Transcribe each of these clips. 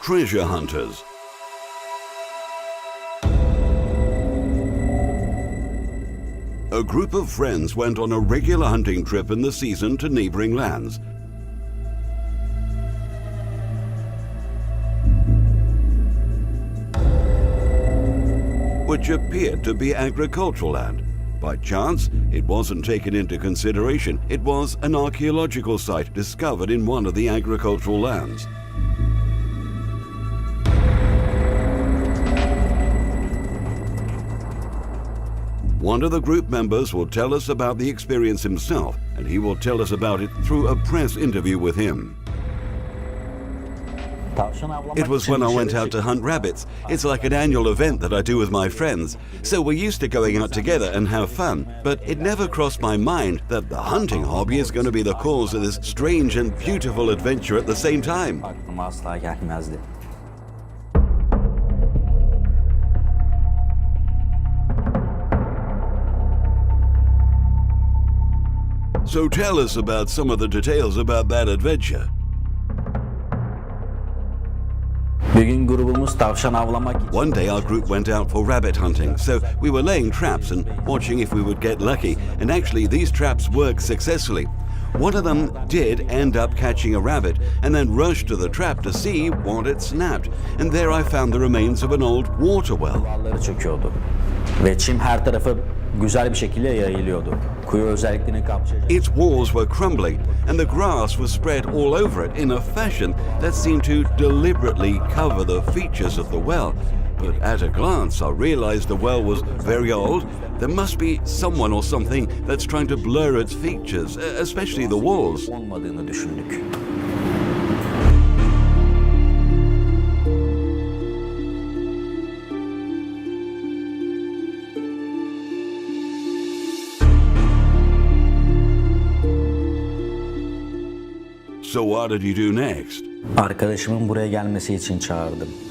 treasure hunters. A group of friends went on a regular hunting trip in the season to neighboring lands. Which appeared to be agricultural land. By chance, it wasn't taken into consideration. It was an archaeological site discovered in one of the agricultural lands. One of the group members will tell us about the experience himself, and he will tell us about it through a press interview with him. It was when I went out to hunt rabbits. It's like an annual event that I do with my friends. So we're used to going out together and have fun, but it never crossed my mind that the hunting hobby is going to be the cause of this strange and beautiful adventure at the same time. So tell us about some of the details about that adventure. One day our group went out for rabbit hunting, so we were laying traps and watching if we would get lucky, and actually these traps worked successfully. One of them did end up catching a rabbit and then rushed to the trap to see what it snapped, and there I found the remains of an old water well. Its walls were crumbling and the grass was spread all over it in a fashion that seemed to deliberately cover the features of the well. But at a glance I realized the well was very old. There must be someone or something that's trying to blur its features, especially the walls. So what did you do next?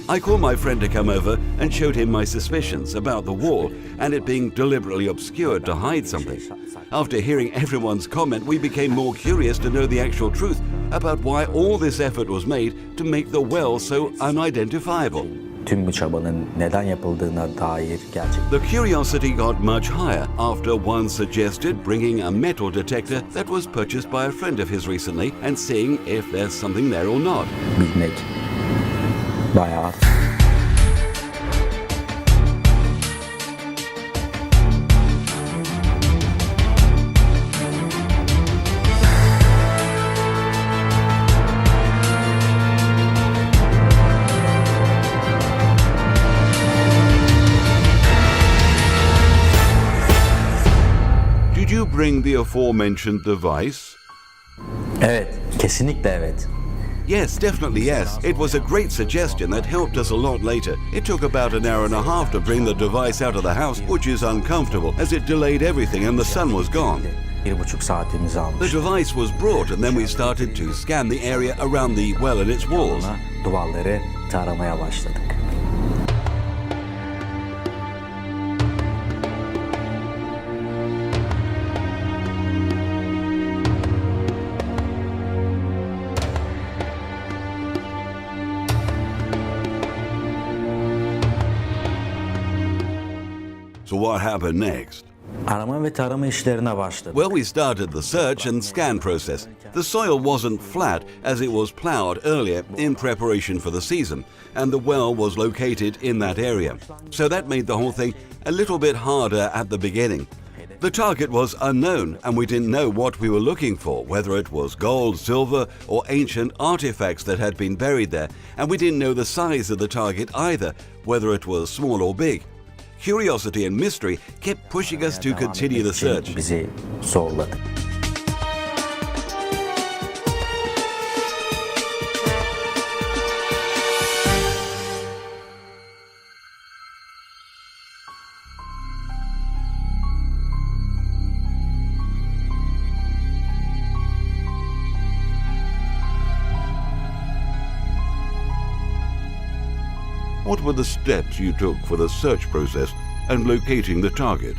I called my friend to come over and showed him my suspicions about the wall and it being deliberately obscured to hide something. After hearing everyone's comment, we became more curious to know the actual truth about why all this effort was made to make the well so unidentifiable. The curiosity got much higher after one suggested bringing a metal detector that was purchased by a friend of his recently and seeing if there's something there or not. Did you bring the aforementioned device? Yes, definitely yes. It was a great suggestion that helped us a lot later. It took about an hour and a half to bring the device out of the house, which is uncomfortable as it delayed everything and the sun was gone. The device was brought and then we started to scan the area around the well and its walls. So what happened next? Well, we started the search and scan process. The soil wasn't flat as it was plowed earlier in preparation for the season, and the well was located in that area. So that made the whole thing a little bit harder at the beginning. The target was unknown and we didn't know what we were looking for, whether it was gold, silver or ancient artifacts that had been buried there, and we didn't know the size of the target either, whether it was small or big. Curiosity and mystery kept pushing us to continue the search. What were the steps you took for the search process and locating the target?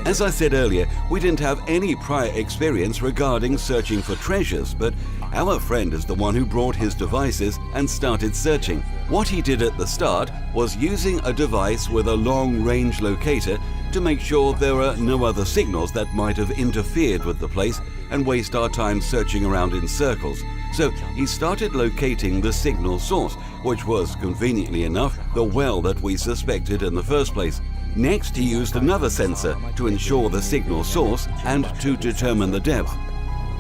As I said earlier, we didn't have any prior experience regarding searching for treasures, but our friend is the one who brought his devices and started searching. What he did at the start was using a device with a long-range locator to make sure there are no other signals that might have interfered with the place and waste our time searching around in circles. So he started locating the signal source, which was, conveniently enough, the well that we suspected in the first place. Next, he used another sensor to ensure the signal source and to determine the depth.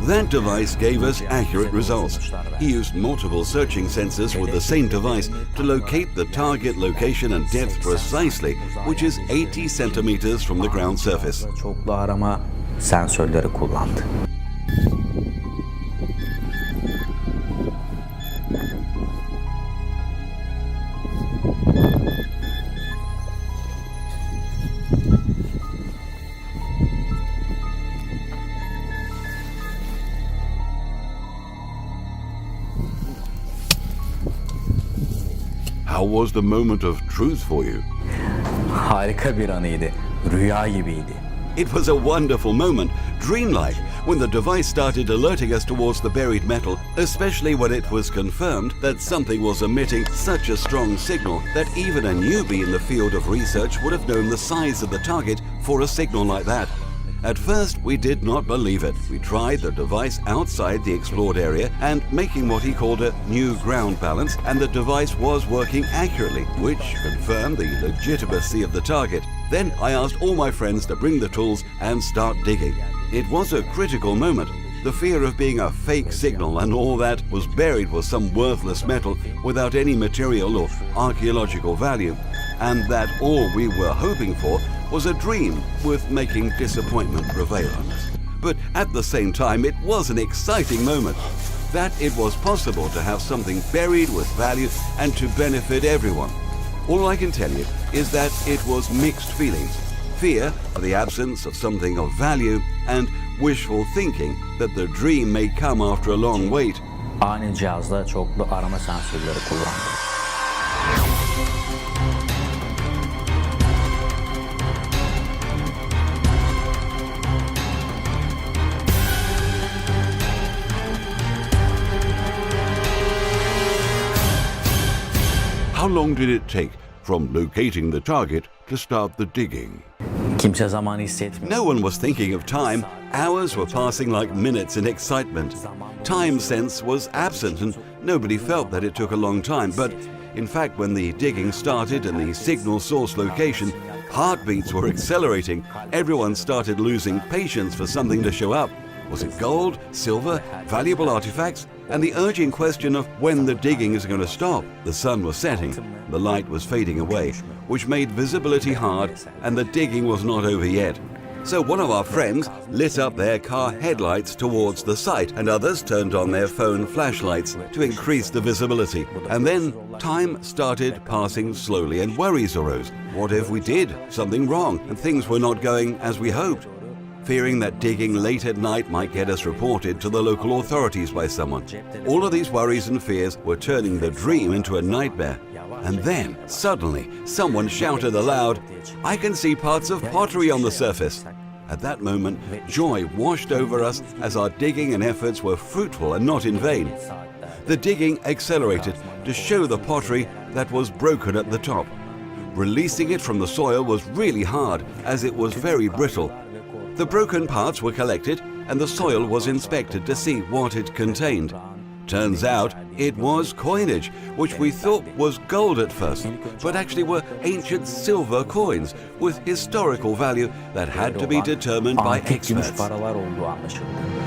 That device gave us accurate results. He used multiple searching sensors with the same device to locate the target location and depth precisely, which is 80 centimeters from the ground surface. Çoklu arama sensörleri kullandı. How was the moment of truth for you? Harika bir anıydı. Rüya gibiydi. It was a wonderful moment, dreamlike, when the device started alerting us towards the buried metal, especially when it was confirmed that something was emitting such a strong signal that even a newbie in the field of research would have known the size of the target for a signal like that. At first, we did not believe it. We tried the device outside the explored area and making what he called a new ground balance, and the device was working accurately, which confirmed the legitimacy of the target. Then I asked all my friends to bring the tools and start digging. It was a critical moment. The fear of being a fake signal and all that was buried with some worthless metal without any material or archaeological value, and that all we were hoping for was a dream with making disappointment prevail on us. But at the same time, it was an exciting moment, that it was possible to have something buried with value and to benefit everyone. All I can tell you is that it was mixed feelings. Fear for the absence of something of value and wishful thinking that the dream may come after a long wait. Ani cihazda çoklu arama sensörleri kullandı. How long did it take from locating the target to start the digging? Kimse zamanı hissetmiyor. No one was thinking of time. Hours were passing like minutes in excitement. Time sense was absent and nobody felt that it took a long time. But in fact, when the digging started and the signal source location, heartbeats were accelerating. Everyone started losing patience for something to show up. Was it gold, silver, valuable artifacts? And the urgent question of when the digging is going to stop. The sun was setting, the light was fading away, which made visibility hard, and the digging was not over yet. So one of our friends lit up their car headlights towards the site, and others turned on their phone flashlights to increase the visibility. And then time started passing slowly and worries arose. What if we did something wrong and things were not going as we hoped? Fearing that digging late at night might get us reported to the local authorities by someone. All of these worries and fears were turning the dream into a nightmare. And then, suddenly, someone shouted aloud, "I can see parts of pottery on the surface." At that moment, joy washed over us as our digging and efforts were fruitful and not in vain. The digging accelerated to show the pottery that was broken at the top. Releasing it from the soil was really hard as it was very brittle. The broken parts were collected and the soil was inspected to see what it contained. Turns out it was coinage, which we thought was gold at first, but actually were ancient silver coins with historical value that had to be determined by experts. Paralar olduğu anlaşıldı.